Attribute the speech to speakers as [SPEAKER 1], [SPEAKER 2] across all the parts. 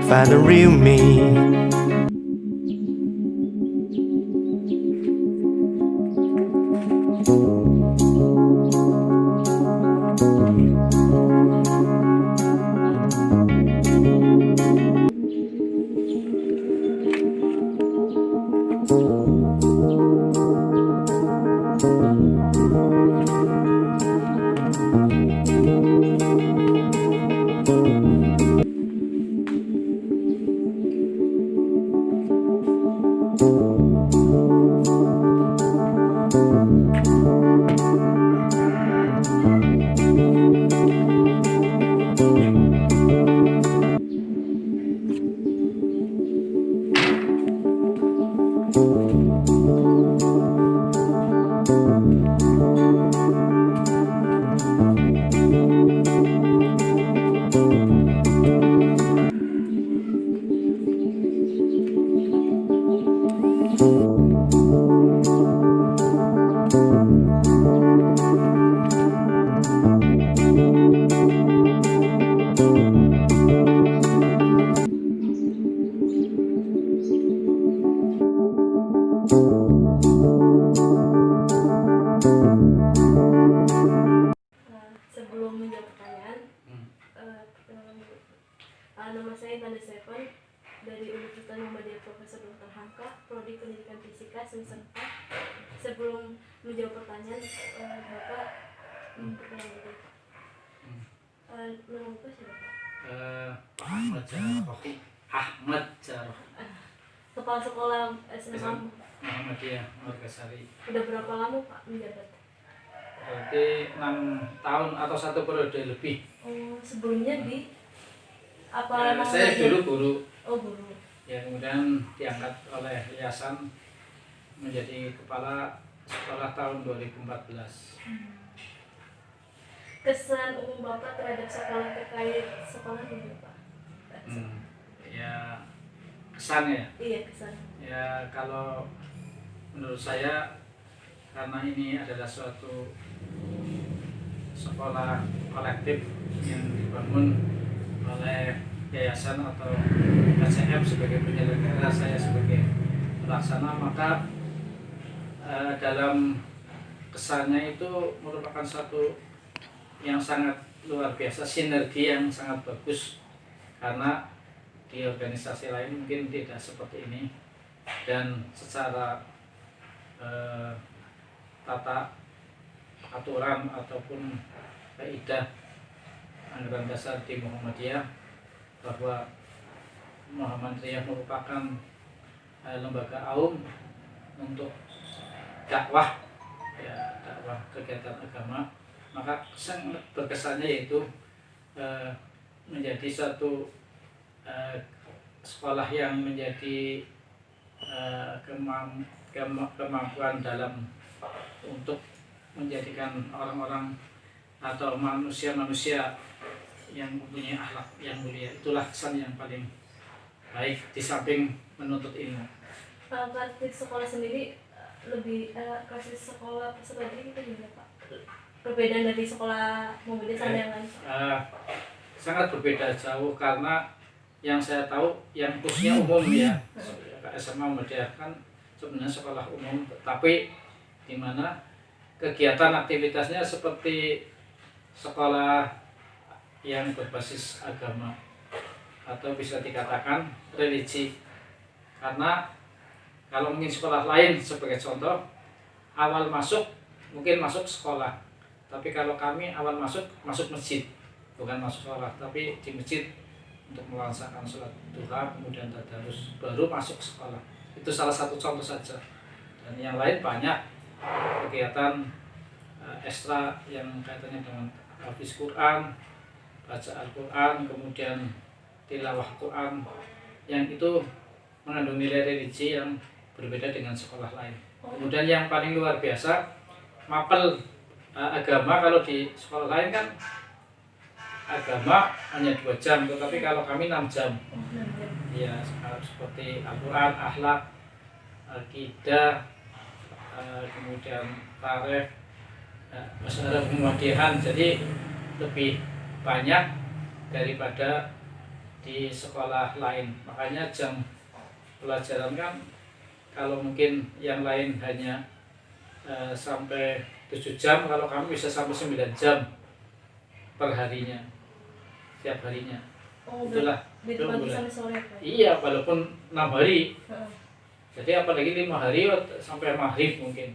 [SPEAKER 1] Find the real me.
[SPEAKER 2] Sebelum menjawab pertanyaan, perkenalan dulu. Nama saya Tanda Seven dari Universitas Muhammadiyah Profesor Dr. Hamka, Prodi Pendidikan Fisika semester 4. Sebelum menjawab pertanyaan, Bapak perkenalan dulu. Nama Bapak siapa, Pak?
[SPEAKER 3] Ahmad Jarroh.
[SPEAKER 2] Kepala Sekolah SMA
[SPEAKER 3] Muhammadiyah Margasari.
[SPEAKER 2] Udah berapa lama Pak menjabat?
[SPEAKER 3] Berarti 6 tahun atau 1 periode lebih.
[SPEAKER 2] Oh, sebelumnya di apa namanya?
[SPEAKER 3] Saya dulu guru.
[SPEAKER 2] Oh, guru.
[SPEAKER 3] Ya, kemudian diangkat oleh yayasan menjadi kepala sekolah tahun 2014.
[SPEAKER 2] Kesan umum Bapak terhadap sekolah terkait sekolah ini Pak?
[SPEAKER 3] Ya, kesan ya.
[SPEAKER 2] Iya, kesan.
[SPEAKER 3] Ya, kalau menurut saya karena ini adalah suatu sekolah kolektif yang dibangun oleh yayasan atau SCM sebagai penyelenggara, saya sebagai pelaksana, maka dalam kesannya itu merupakan satu yang sangat luar biasa, sinergi yang sangat bagus, karena di organisasi lain mungkin tidak seperti ini, dan secara tata aturan ataupun kaidah anggaran dasar di Muhammadiyah bahwa Muhammadiyah merupakan lembaga aum untuk dakwah, ya, dakwah kegiatan agama, maka sangat berkesannya yaitu menjadi satu sekolah yang menjadi kemampuan dalam untuk menjadikan orang-orang atau manusia-manusia yang mempunyai akhlak yang mulia. Itulah kesan yang paling baik di samping menuntut ilmu.
[SPEAKER 2] Karakteristik sekolah sendiri lebih karakteristik sekolah peserta didik itu gimana Pak? Perbedaan dari sekolah Muhammadiyah sama yang lain?
[SPEAKER 3] Sangat berbeda jauh, karena yang saya tahu yang khususnya umum ya, SMA Muhammadiyah kan sebenarnya sekolah umum, tapi di mana kegiatan aktivitasnya seperti sekolah yang berbasis agama atau bisa dikatakan religi. Karena kalau mungkin sekolah lain sebagai contoh, awal masuk mungkin masuk sekolah, tapi kalau kami awal masuk masjid, bukan masuk sekolah, tapi di masjid untuk melaksanakan sholat duha, kemudian tadarus, baru masuk sekolah. Itu salah satu contoh saja, dan yang lain banyak kegiatan ekstra yang kaitannya dengan hafiz Quran, baca Al-Quran, kemudian tilawah Quran, yang itu mengandung nilai religi yang berbeda dengan sekolah lain. Kemudian yang paling luar biasa, mapel agama. Kalau di sekolah lain kan agama hanya 2 jam, tetapi kalau kami 6 jam. Ya, seperti Al-Quran, akhlak, akidah, kemudian tarikh, masalah Muhammadiyah, jadi lebih banyak daripada di sekolah lain. Makanya jam pelajaran kan kalau mungkin yang lain hanya sampai 7 jam, kalau kami bisa sampai 9 jam per harinya, setiap harinya. Itulah
[SPEAKER 2] pagi sampai sore Pak?
[SPEAKER 3] Iya, walaupun 6 hari. Jadi apalagi 5 hari sampai maghrib mungkin.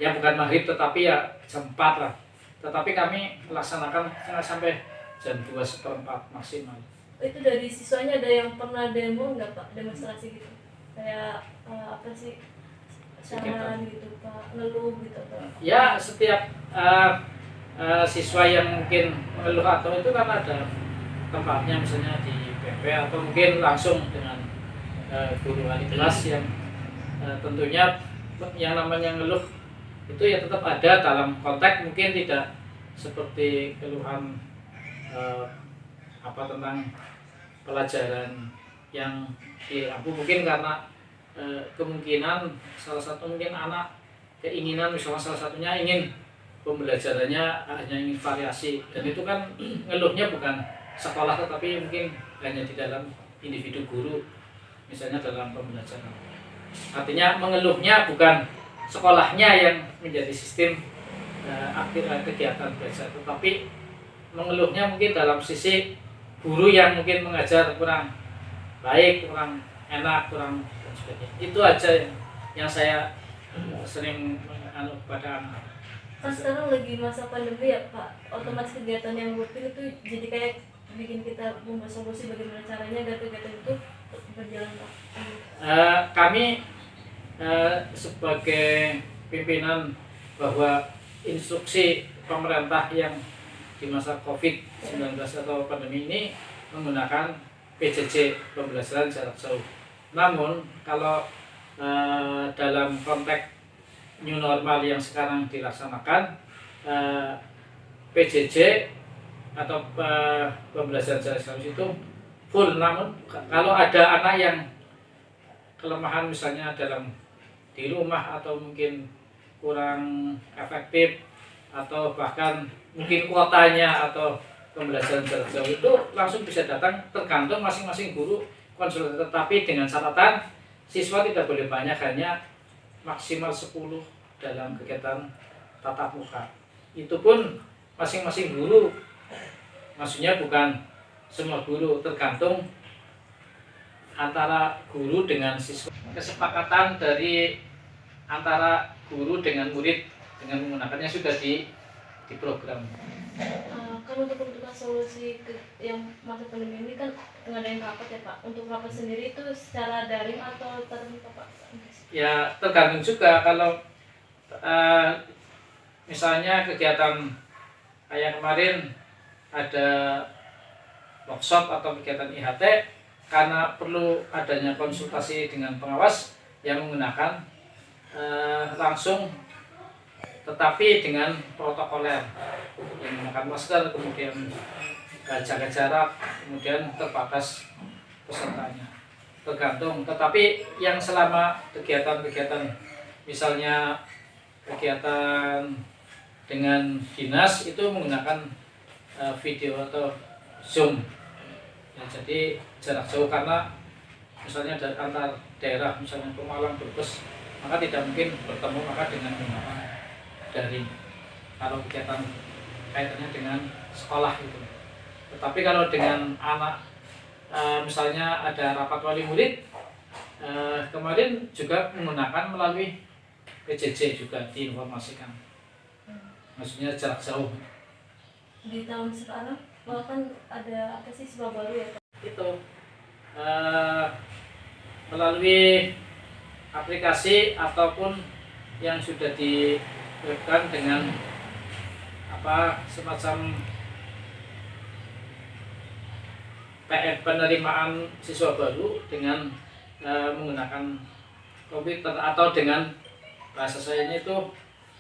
[SPEAKER 3] Ya bukan maghrib, tetapi ya jam 4 lah. Tetapi kami melaksanakan sampai jam 2:04 maksimal.
[SPEAKER 2] Itu dari siswanya ada yang pernah demo nggak Pak? Demonstrasi gitu? Kayak apa sih? Syarahan gitu Pak? Ngeluh gitu Pak?
[SPEAKER 3] Ya, setiap siswa yang mungkin mengeluh atau itu kan ada tempatnya, misalnya di PP atau mungkin langsung dengan guru wali kelas yang tentunya yang namanya ngeluh itu ya tetap ada dalam konteks mungkin tidak seperti keluhan tentang pelajaran yang diampu, mungkin karena kemungkinan salah satu mungkin anak keinginan, misalnya salah satunya ingin pembelajarannya hanya ingin variasi, dan itu kan ngeluhnya bukan sekolah tetapi mungkin hanya di dalam individu guru, misalnya dalam pembelajaran. Artinya mengeluhnya bukan sekolahnya yang menjadi sistem kegiatan belajar, tetapi mengeluhnya mungkin dalam sisi guru yang mungkin mengajar kurang baik, kurang enak, kurang dan sebagainya. Itu aja yang saya sering pada anak.
[SPEAKER 2] Kan sekarang lagi masa pandemi ya Pak, otomatis kegiatan yang rutin itu jadi kayak bikin kita membosan-bosan bagaimana caranya agar kegiatan itu berjalan Pak.
[SPEAKER 3] Kami sebagai pimpinan bahwa instruksi pemerintah yang di masa COVID-19 atau pandemi ini menggunakan PJJ, pembelajaran jarak jauh. Namun kalau dalam konteks new normal yang sekarang dilaksanakan, PJJ atau pembelajaran jarak jauh itu full. Namun kalau ada anak yang kelemahan misalnya dalam di rumah atau mungkin kurang efektif atau bahkan mungkin kuotanya atau pembelajaran jarak jauh itu langsung bisa datang, tergantung masing-masing guru konsul, tetapi dengan catatan siswa tidak boleh banyak, hanya maksimal 10 dalam kegiatan tatap muka. Itu pun masing-masing guru, maksudnya bukan semua guru, tergantung antara guru dengan siswa. Kesepakatan dari antara guru dengan murid dengan menggunakannya sudah diprogram.
[SPEAKER 2] Kan untuk menentukan solusi yang masa pandemi ini kan ngadain rapat ya Pak. Untuk rapat sendiri itu secara daring atau tatap muka Pak?
[SPEAKER 3] Ya tergantung juga kalau misalnya kegiatan kayak kemarin ada workshop atau kegiatan IHT, karena perlu adanya konsultasi dengan pengawas yang menggunakan langsung, tetapi dengan protokoler yang menggunakan masker, kemudian jaga jarak, kemudian terbatas pesertanya, tergantung. Tetapi yang selama kegiatan-kegiatan misalnya kegiatan dengan dinas itu menggunakan video atau Zoom ya, jadi jarak jauh, karena misalnya dari antar daerah, misalnya ke Malang, Brebes, maka tidak mungkin bertemu, maka dengan menggunakan daring kalau kegiatan kaitannya dengan sekolah gitu. Tetapi kalau dengan anak misalnya ada rapat wali murid, kemarin juga menggunakan melalui PJJ juga diinformasikan, maksudnya jarak jauh.
[SPEAKER 2] Di tahun sekarang kan ada apa sih siswa baru ya Pak?
[SPEAKER 3] Itu melalui aplikasi ataupun yang sudah diwebkan dengan semacam penerimaan siswa baru dengan menggunakan komputer atau dengan bahasa sayanya itu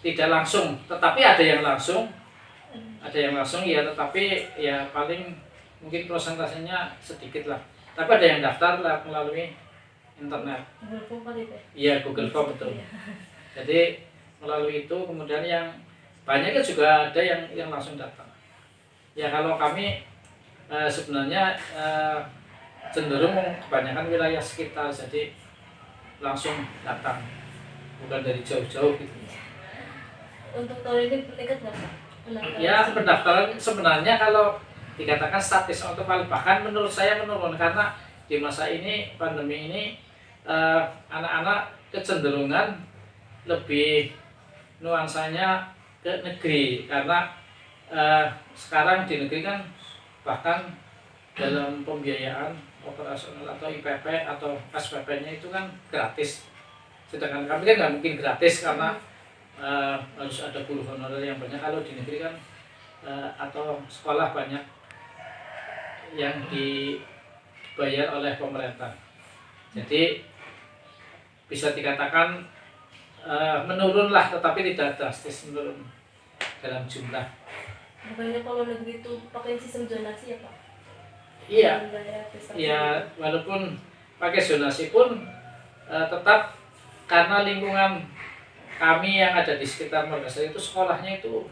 [SPEAKER 3] tidak langsung, tetapi ada yang langsung ya, tetapi ya paling mungkin prosentasenya sedikit lah. Tapi ada yang daftar melalui internet.
[SPEAKER 2] Google Form kali Pak?
[SPEAKER 3] Iya, Google Form, betul. Jadi melalui itu kemudian yang banyak juga ada yang langsung datang. Ya kalau kami sebenarnya cenderung kebanyakan wilayah sekitar, jadi langsung datang, bukan dari jauh-jauh gitu.
[SPEAKER 2] Untuk tahun ini meningkat nggak Pak?
[SPEAKER 3] Ya pendaftaran sebenarnya kalau dikatakan statis atau bahkan menurut saya menurun, karena di masa ini pandemi ini anak-anak kecenderungan lebih nuansanya ke negeri, karena sekarang di negeri kan bahkan dalam pembiayaan operasional atau IPP atau SPP-nya itu kan gratis, sedangkan kami kan nggak mungkin gratis karena harus ada guru honorer yang banyak. Kalau di negeri kan atau sekolah banyak yang dibayar oleh pemerintah, jadi bisa dikatakan menurun lah, tetapi tidak drastis menurun dalam jumlah.
[SPEAKER 2] Bukannya kalau negeri itu pakai sistem zonasi ya Pak?
[SPEAKER 3] Iya, ya walaupun pakai zonasi pun tetap karena lingkungan kami yang ada di sekitar Margasari itu sekolahnya itu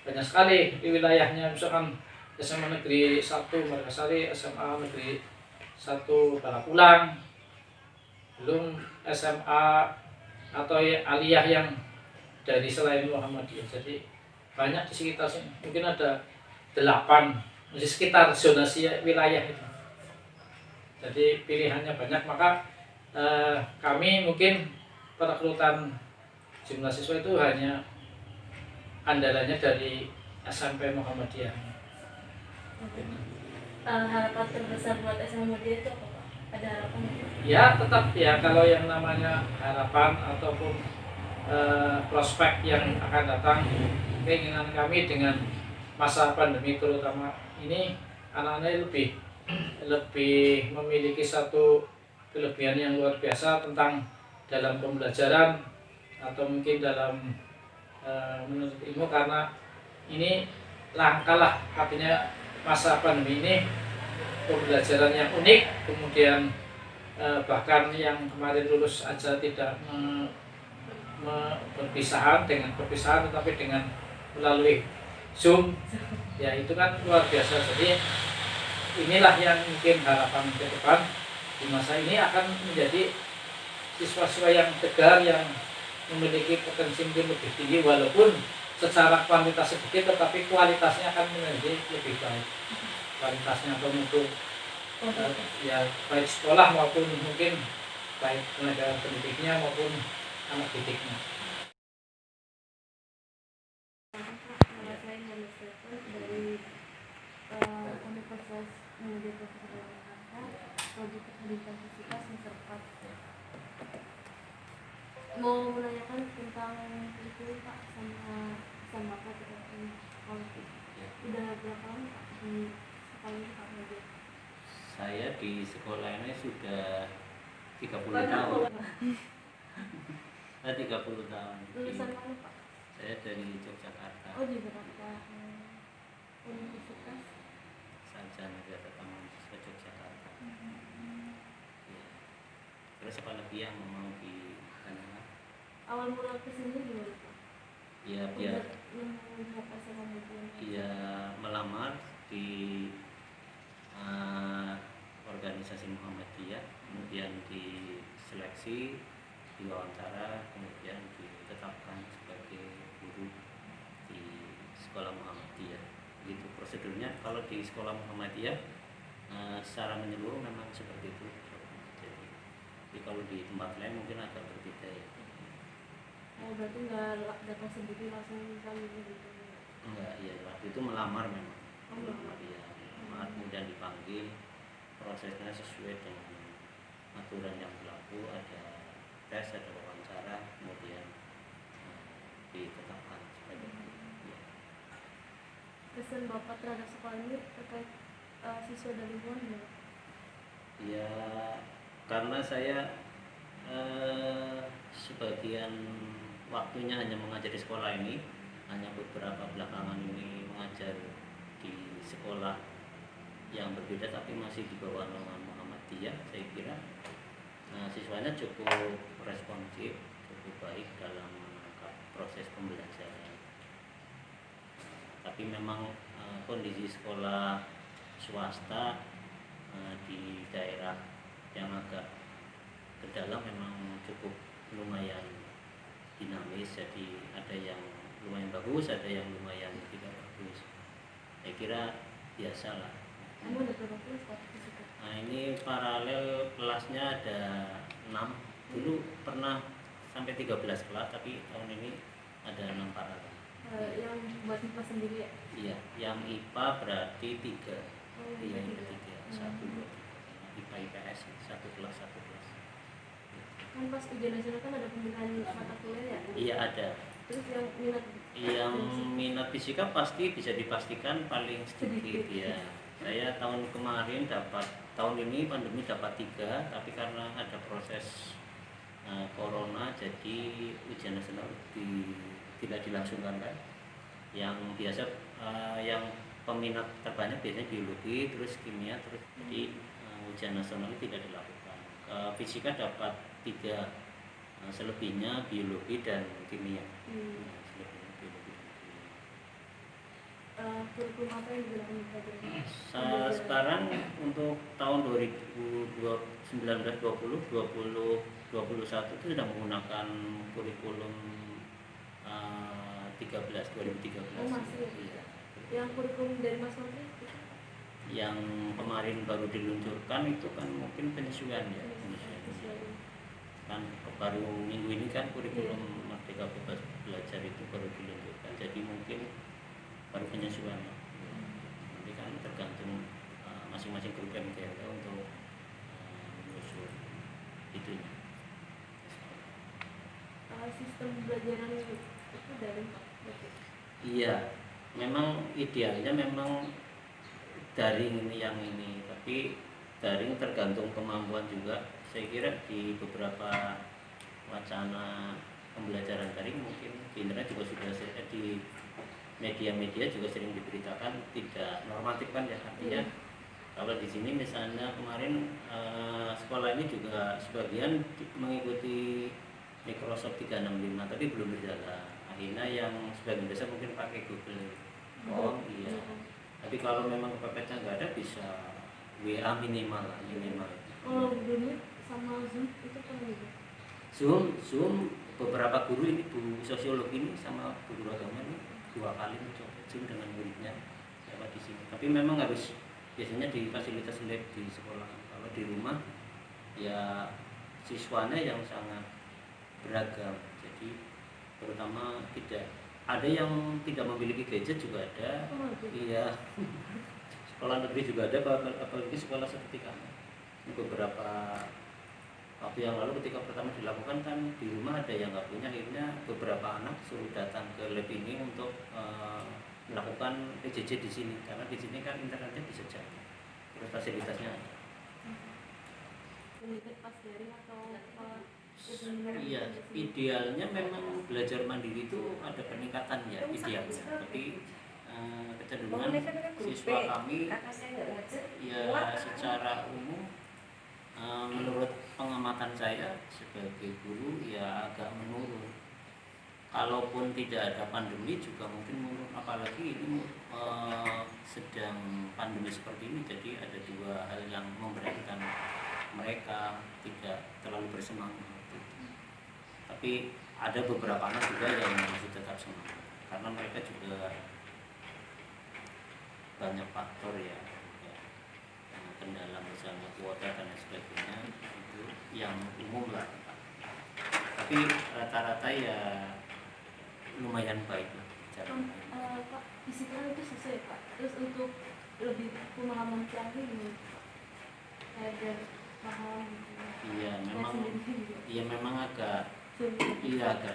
[SPEAKER 3] banyak sekali di wilayahnya, misalkan SMA Negeri 1 Margasari, SMA Negeri 1 Balapulang, belum SMA atau aliyah yang dari selain Muhammadiyah. Jadi banyak di sekitar sini, mungkin ada 8 di sekitar zonasi wilayah itu. Jadi pilihannya banyak, maka kami mungkin perekrutan jumlah siswa itu hanya andalannya dari SMP Muhammadiyah.
[SPEAKER 2] Harapan terbesar buat SMA Muhammadiyah itu apa Pak? Ada harapan?
[SPEAKER 3] Ya tetap ya, kalau yang namanya harapan ataupun prospek yang akan datang, keinginan kami dengan masa pandemi terutama ini, anak-anak lebih memiliki satu kelebihan yang luar biasa tentang dalam pembelajaran atau mungkin dalam menuntut ilmu, karena ini langkah lah, artinya masa pandemi ini pembelajaran yang unik, kemudian bahkan yang kemarin lulus aja tidak berpisahan, tetapi dengan melalui Zoom ya, itu kan luar biasa. Jadi inilah yang mungkin harapan ke depan di masa ini akan menjadi siswa-siswa yang tegar, yang memiliki potensi mungkin lebih tinggi, walaupun secara kuantitas sedikit tetapi kualitasnya akan menjadi lebih baik, kualitasnya atau mutu ya, baik sekolah maupun mungkin baik tenaga pendidiknya maupun anak didiknya.
[SPEAKER 2] Prodi Pendidikan Fisika semester 4. Mau menanyakan tentang itu Pak sama Bapak tentang politik. Udah berapa lama Pak di sekolah ini Pak belajar?
[SPEAKER 4] Saya di sekolah ini sudah 30 tahun. Saya 30 tahun.
[SPEAKER 2] Lulusan mana Pak?
[SPEAKER 4] Saya dari Yogyakarta.
[SPEAKER 2] Oh di Jakarta. Universitas.
[SPEAKER 4] Sarjana Negara Taman Siswa Yogyakarta. Ya. Terus apa lagi yang mau ditanyakan?
[SPEAKER 2] Awal mula kesini gimana Pak?
[SPEAKER 4] Ya biar
[SPEAKER 2] Berapa kemudian?
[SPEAKER 4] dia melamar di organisasi Muhammadiyah, kemudian diseleksi, diwawancara, kemudian ditetapkan sebagai guru di sekolah Muhammadiyah. Begitu prosedurnya. Kalau di sekolah Muhammadiyah secara menyeluruh memang seperti itu. Jadi kalau di tempat lain mungkin agak berbeda ya.
[SPEAKER 2] Oh berarti nggak datang sendiri langsung kali gitu?
[SPEAKER 4] Enggak, ya waktu itu melamar memang.
[SPEAKER 2] Oh, melamar.
[SPEAKER 4] Ya, melamar kemudian dipanggil, prosesnya sesuai dengan aturan yang berlaku, ada tes, ada wawancara, kemudian ditetapkan sebagai ya.
[SPEAKER 2] Kesan Bapak terhadap sekolah ini terkait siswa dan lingkungan gimana?
[SPEAKER 4] Ya karena saya sebagian waktunya hanya mengajar di sekolah ini, hanya beberapa belakangan ini mengajar di sekolah yang berbeda tapi masih di bawah naungan Muhammadiyah. Saya kira siswanya cukup responsif, cukup baik dalam menangkap proses pembelajaran. Tapi memang kondisi sekolah swasta di daerah yang agak ke dalam memang cukup lumayan dinamis, jadi ada yang lumayan bagus, ada yang lumayan tidak bagus. Saya kira biasalah.
[SPEAKER 2] Kamu ada berapa kelas Pak fisika?
[SPEAKER 4] Nah ini paralel kelasnya ada 6. Dulu pernah sampai 13 kelas, tapi tahun ini ada 6 paralel.
[SPEAKER 2] Yang buat IPA sendiri ya?
[SPEAKER 4] Iya, yang IPA berarti 3.
[SPEAKER 2] Oh,
[SPEAKER 4] Iya, yang
[SPEAKER 2] tiga.
[SPEAKER 4] ketiga, 1, 2, 3. IPA IPS, 1 kelas, 1 kelas.
[SPEAKER 2] Kan pas ujian nasional kan ada pemilihan mata kuliah ya?
[SPEAKER 4] Iya ada.
[SPEAKER 2] Terus yang minat
[SPEAKER 4] Yang minat fisika pasti bisa dipastikan paling sedikit ya. Saya tahun kemarin tahun ini pandemi dapat 3, tapi karena ada proses corona jadi ujian nasional tidak dilangsungkan kan. Yang biasa yang peminat terbanyak biasanya biologi, terus kimia, terus jadi ujian nasional tidak dilakukan. Fisika dapat 3, selebihnya biologi dan kimia. Selebihnya biologi dan kimia.
[SPEAKER 2] kurikulum apa yang digunakan di pelajaran?
[SPEAKER 4] Sekarang untuk tahun 2019-20, 2021 itu sudah menggunakan kurikulum 2013.
[SPEAKER 2] Oh masih?
[SPEAKER 4] Iya.
[SPEAKER 2] Yang kurikulum dari Mas Menteri itu?
[SPEAKER 4] Yang kemarin baru diluncurkan itu kan mungkin penyesuaian ya, kan baru minggu ini kan kurikulum Merdeka Bebas Belajar itu baru diluncurkan, jadi mungkin baru penyesuaian. Nanti kan tergantung masing-masing grup MTL untuk menyusun itunya.
[SPEAKER 2] Sistem pembelajaran itu daring Pak?
[SPEAKER 4] Iya, memang idealnya memang daring yang ini, tapi daring tergantung kemampuan juga. Saya kira di beberapa wacana pembelajaran daring mungkin di internet juga sudah di media-media juga sering diberitakan tidak normatif kan ya, artinya kalau di sini misalnya kemarin sekolah ini juga sebagian mengikuti Microsoft 365 tapi belum berjalan. Akhirnya yang sebagian besar mungkin pakai Google. Oh iya. Tapi kalau memang kepepetnya nggak ada bisa WA minimal lah, minimal.
[SPEAKER 2] Oh dulu sama Zoom itu kan gitu.
[SPEAKER 4] Zoom beberapa guru ini, guru sosiologi ini sama guru agama ini 2 kali mencoba Zoom dengan muridnya lewat di sini. Tapi memang harus biasanya di fasilitas lab di sekolah. Kalau di rumah ya siswanya yang sangat beragam. Jadi terutama tidak ada yang tidak memiliki gadget juga ada.
[SPEAKER 2] Oh, gitu.
[SPEAKER 4] Iya. Sekolah negeri juga ada, apalagi sekolah seperti kamu. beberapa waktu yang lalu ketika pertama dilakukan kan di rumah ada yang nggak punya, akhirnya beberapa anak suruh datang ke lab ini untuk melakukan PJJ di sini, karena di sini kan internetnya bisa jadi, terus fasilitasnya ada.
[SPEAKER 2] Pendidik pas daring atau
[SPEAKER 4] Iya, idealnya memang belajar mandiri itu ada peningkatan ya idealnya, tapi kecenderungan siswa kami ya secara umum menurut pengamatan saya sebagai guru ya agak menurun. Kalaupun tidak ada pandemi juga mungkin menurun, apalagi ini sedang pandemi seperti ini, jadi ada dua hal yang memberatkan mereka, tidak terlalu bersemangat. Tapi ada beberapa anak juga yang masih tetap semangat karena mereka juga banyak faktor ya, kendala misalnya kuota dan lain sebagainya, itu yang umum lah. Tapi rata-rata ya lumayan baik lah cara
[SPEAKER 2] Pak, disiplin itu susah ya Pak. Terus untuk lebih pemahaman lagi gitu, agar paham gitu.
[SPEAKER 4] Iya memang agak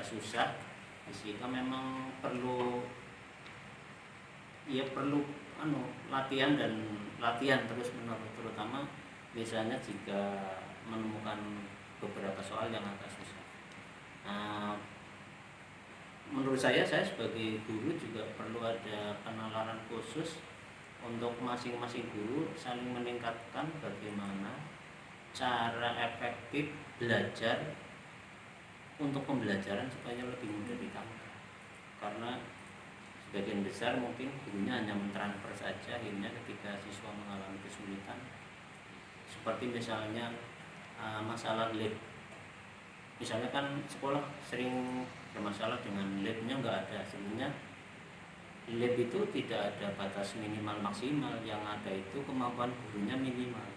[SPEAKER 4] susah, sehingga memang perlu latihan terus menerus, terutama biasanya jika menemukan beberapa soal yang agak susah. Menurut saya sebagai guru juga perlu ada penalaran khusus untuk masing-masing guru, saling meningkatkan bagaimana cara efektif belajar untuk pembelajaran supaya lebih mudah ditangkap. Karena sebagian besar mungkin gurunya hanya mentransfer saja, akhirnya ketika siswa mengalami kesulitan seperti misalnya masalah lab, misalnya kan sekolah sering bermasalah dengan labnya nggak ada. Sebenarnya lab itu tidak ada batas minimal maksimal, yang ada itu kemampuan gurunya minimal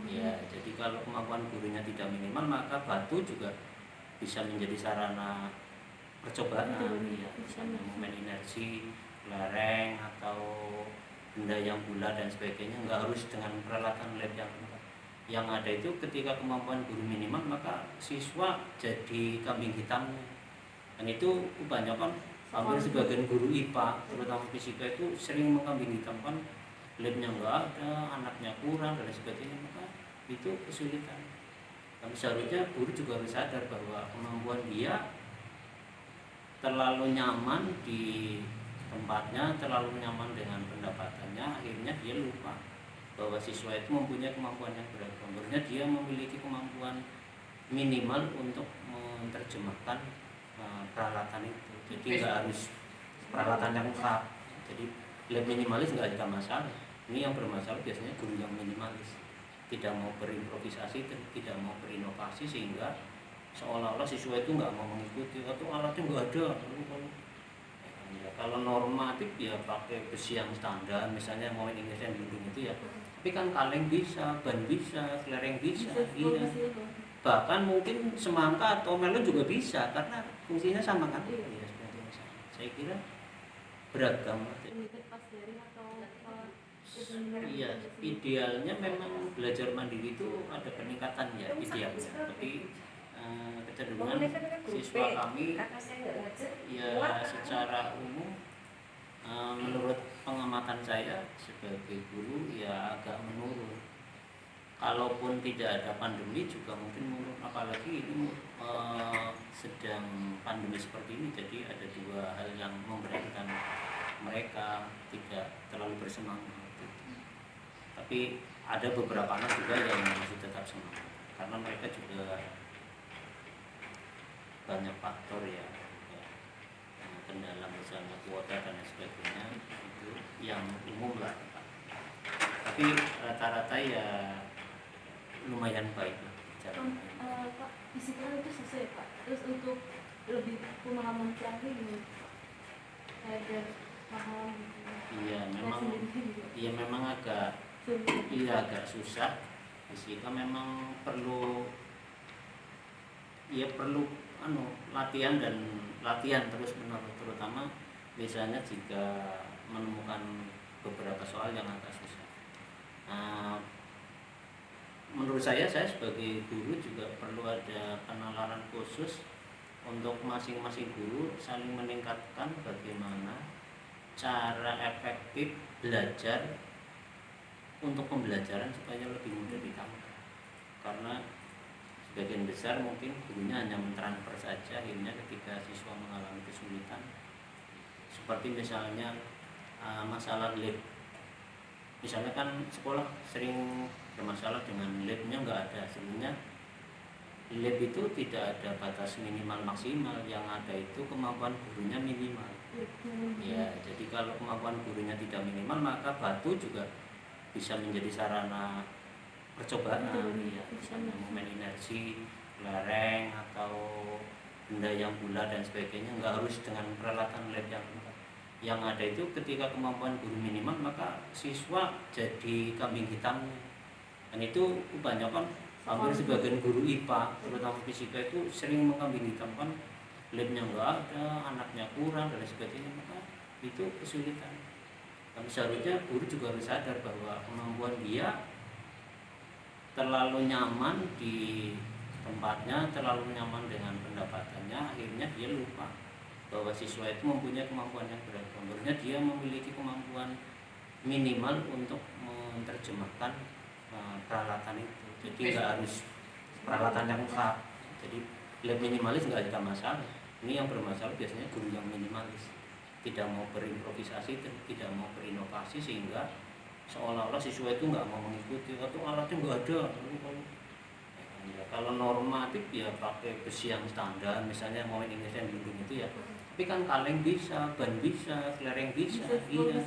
[SPEAKER 4] ya. Jadi kalau kemampuan gurunya tidak minimal, maka batu juga bisa menjadi sarana percobaan ya, misalnya momen inersi, lereng atau benda yang bulat dan sebagainya, nggak harus dengan peralatan lab yang lengkap. Yang ada itu ketika kemampuan guru minimal, maka siswa jadi kambing hitamnya, dan itu kebanyakan hampir sebagian guru IPA terutama fisika itu sering mengkambing hitamkan labnya nggak ada, anaknya kurang dan sebagainya, maka itu kesulitan. Tapi seharusnya guru juga harus sadar bahwa kemampuan dia terlalu nyaman di tempatnya, terlalu nyaman dengan pendapatannya, akhirnya dia lupa bahwa siswa itu mempunyai kemampuan yang beragam. Sebenarnya dia memiliki kemampuan minimal untuk menerjemahkan peralatan itu. Jadi nggak harus peralatan yang lengkap. Jadi lab minimalis nggak ada masalah. Ini yang bermasalah biasanya guru yang minimalis, tidak mau berimprovisasi, tidak mau berinovasi, sehingga seolah-olah siswa itu nggak mau mengikuti atau alatnya nggak ada. Ya, kalau normatif ya pakai besi yang standar, misalnya mau Indonesia yang dinding itu ya. Tapi kan kaleng bisa, ban bisa, kelereng bisa, iya. Bahkan mungkin semangka atau melon juga bisa karena fungsinya sama kan? Iya, seperti itu. Saya kira beragam.
[SPEAKER 2] Pas daring atau
[SPEAKER 4] Iya, idealnya memang belajar mandiri itu ada peningkatan ya idealnya, tapi kecenderungan siswa kami ya secara umum menurut pengamatan saya sebagai guru ya agak menurun. Kalaupun tidak ada pandemi juga mungkin menurun, apalagi ini sedang pandemi seperti ini, jadi ada dua hal yang memberatkan mereka, tidak terlalu bersemangat. Tapi ada beberapa anak juga yang masih tetap semangat karena mereka juga banyak faktor ya, kendala misalnya kuota dan lain sebagainya, itu yang umum lah. Tapi rata-rata ya lumayan baik lah cara
[SPEAKER 2] Pak, disiplin itu susah ya Pak. Terus untuk lebih pemahaman lagi gitu, agar paham gitu.
[SPEAKER 4] Iya memang agak susah, sehingga memang perlu latihan terus menerus, terutama biasanya jika menemukan beberapa soal yang agak susah. menurut saya sebagai guru juga perlu ada penalaran khusus untuk masing-masing guru saling meningkatkan bagaimana cara efektif belajar untuk pembelajaran supaya lebih mudah ditangkap. Karena sebagian besar mungkin gurunya hanya mentransfer saja, akhirnya ketika siswa mengalami kesulitan seperti misalnya masalah lab. Misalnya kan sekolah sering bermasalah dengan labnya nggak ada. Sebenarnya lab itu tidak ada batas minimal maksimal, yang ada itu kemampuan gurunya minimal. Ya, jadi kalau kemampuan gurunya tidak minimal, maka batu juga bisa menjadi sarana percobaan, ya, misalnya momen inersi, lereng atau benda yang bulat dan sebagainya. Nggak harus dengan peralatan lab yang lengkap. Yang ada itu ketika kemampuan guru minimal, maka siswa jadi kambing hitamnya. Dan itu kebanyakan hampir sebagian guru IPA terutama fisika itu sering mengkambing hitamkan labnya nggak ada, anaknya kurang dan sebagainya, maka itu kesulitan. Tapi seharusnya guru juga harus sadar bahwa kemampuan dia terlalu nyaman di tempatnya, terlalu nyaman dengan pendapatannya, akhirnya dia lupa bahwa siswa itu mempunyai kemampuan yang beragam. Sebenarnya dia memiliki kemampuan minimal untuk menerjemahkan peralatan itu. Jadi nggak harus peralatan yang lengkap. Jadi lab minimalis nggak ada masalah. Ini yang bermasalah biasanya guru yang minimalis, tidak mau berimprovisasi, tidak mau berinovasi, sehingga seolah-olah siswa itu nggak mau mengikuti atau alatnya nggak ada. Ya, kalau normatif ya pakai besi yang standar, misalnya mau Indonesia yang dulu itu ya. Tapi kan kaleng bisa, ban bisa, kelereng bisa, iya.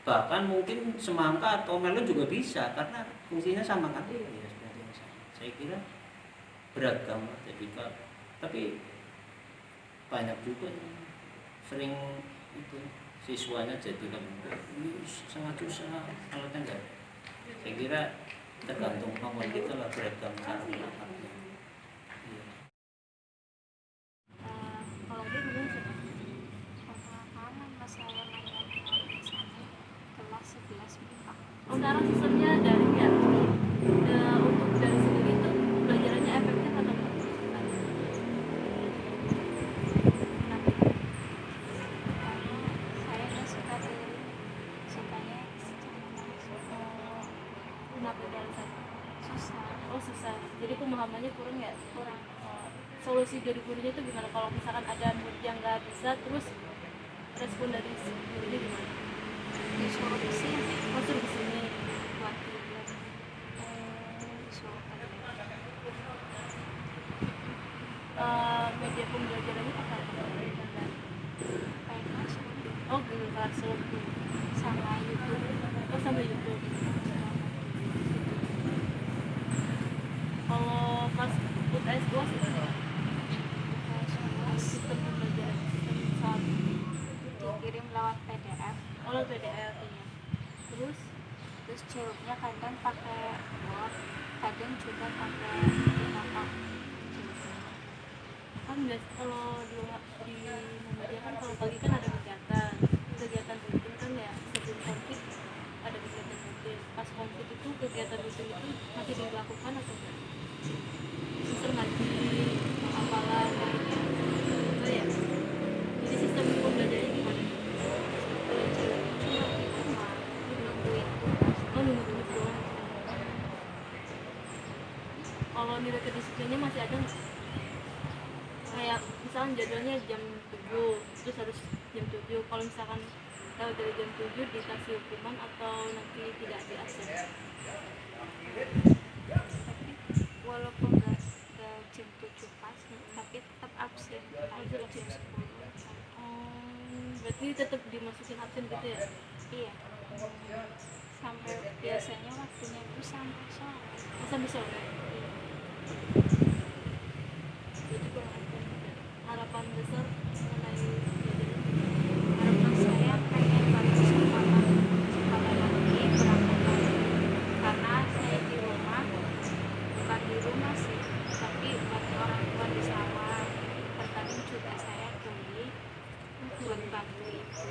[SPEAKER 4] Bahkan mungkin semangka atau melon juga bisa karena fungsinya sama kan. Iya, seperti yang sama. Saya kira beragam jadi tapi banyak juga yang sering itu siswanya jadi kan ini sangat susah alatnya enggak. Saya kira tergantung kemampuan kita lah, beragam cara melakukannya. Iya.
[SPEAKER 2] Kalau dia gimana sih?
[SPEAKER 5] Pengalaman pas saya menonton SMA kelas 11 MIPA.
[SPEAKER 2] Oh, sekarang sistemnya daring ya? Untuk dari sendiri tuh pelajarannya efektif atau enggak?
[SPEAKER 5] Saya nggak suka teori, sukanya secara langsung.
[SPEAKER 2] Kenapa dari sana?
[SPEAKER 5] Susah,
[SPEAKER 2] Oh, susah. Jadi pemahamannya kurang ya?
[SPEAKER 5] kurang.
[SPEAKER 2] Solusi dari gurunya itu gimana kalau misalkan ada murid yang nggak bisa, terus respon dari si gurunya gimana?
[SPEAKER 5] Disuruh di sini
[SPEAKER 2] Oh, suruh di sini.
[SPEAKER 5] buat tidur, disuruh kerja.
[SPEAKER 2] Media pembelajarannya apa?
[SPEAKER 5] Pengen masuk
[SPEAKER 2] Oh, Google Classroom.
[SPEAKER 5] sama YouTube.
[SPEAKER 2] Oh, sama YouTube. Kalau pas UTS 2 sih, sistem pembelajaran sistem saat
[SPEAKER 5] Dikirim lewat PDF,
[SPEAKER 2] oh PDF iya. Terus
[SPEAKER 5] terus ceruknya kadang pakai Word, kadang juga pakai Innova.
[SPEAKER 2] kan kalau di Muhammadiyah kan kalau pagi kan ada kegiatan rutin kan ya, sebelum konflik ada kegiatan rutin, pas konflik itu kegiatan rutin itu masih dilakukan atau enggak? Sistem ngaji, hafalan lainnya itu ya. Jadi sistem pembelajarannya gimana?
[SPEAKER 5] Belajar cuma di rumah, nungguin tugas.
[SPEAKER 2] Oh, nunggu doang. Kalau nilai kedisiplinnya masih ada nggak? Kayak misalkan jadwalnya jam 7 terus harus jam 7, kalau misalkan lewat dari jam 7 dikasih hukuman atau nanti tidak di absen?
[SPEAKER 5] Tapi walaupun nggak jam 7 pas, tapi tetap absen aja jam 10.
[SPEAKER 2] Berarti tetap dimasukin absen gitu ya?
[SPEAKER 5] Iya, sampai biasanya waktunya itu sampai sore.
[SPEAKER 2] Oh, sampai sore. Jadi kurang absen juga. Harapan besar mengenai pelajaran
[SPEAKER 5] Harapan saya pengen banget sekolah lagi, berangkat lagi, karena saya di rumah, bukan di rumah sih, tapi bantu orang tua di sawah. Terkadang juga saya kuliah buat bantu ibu.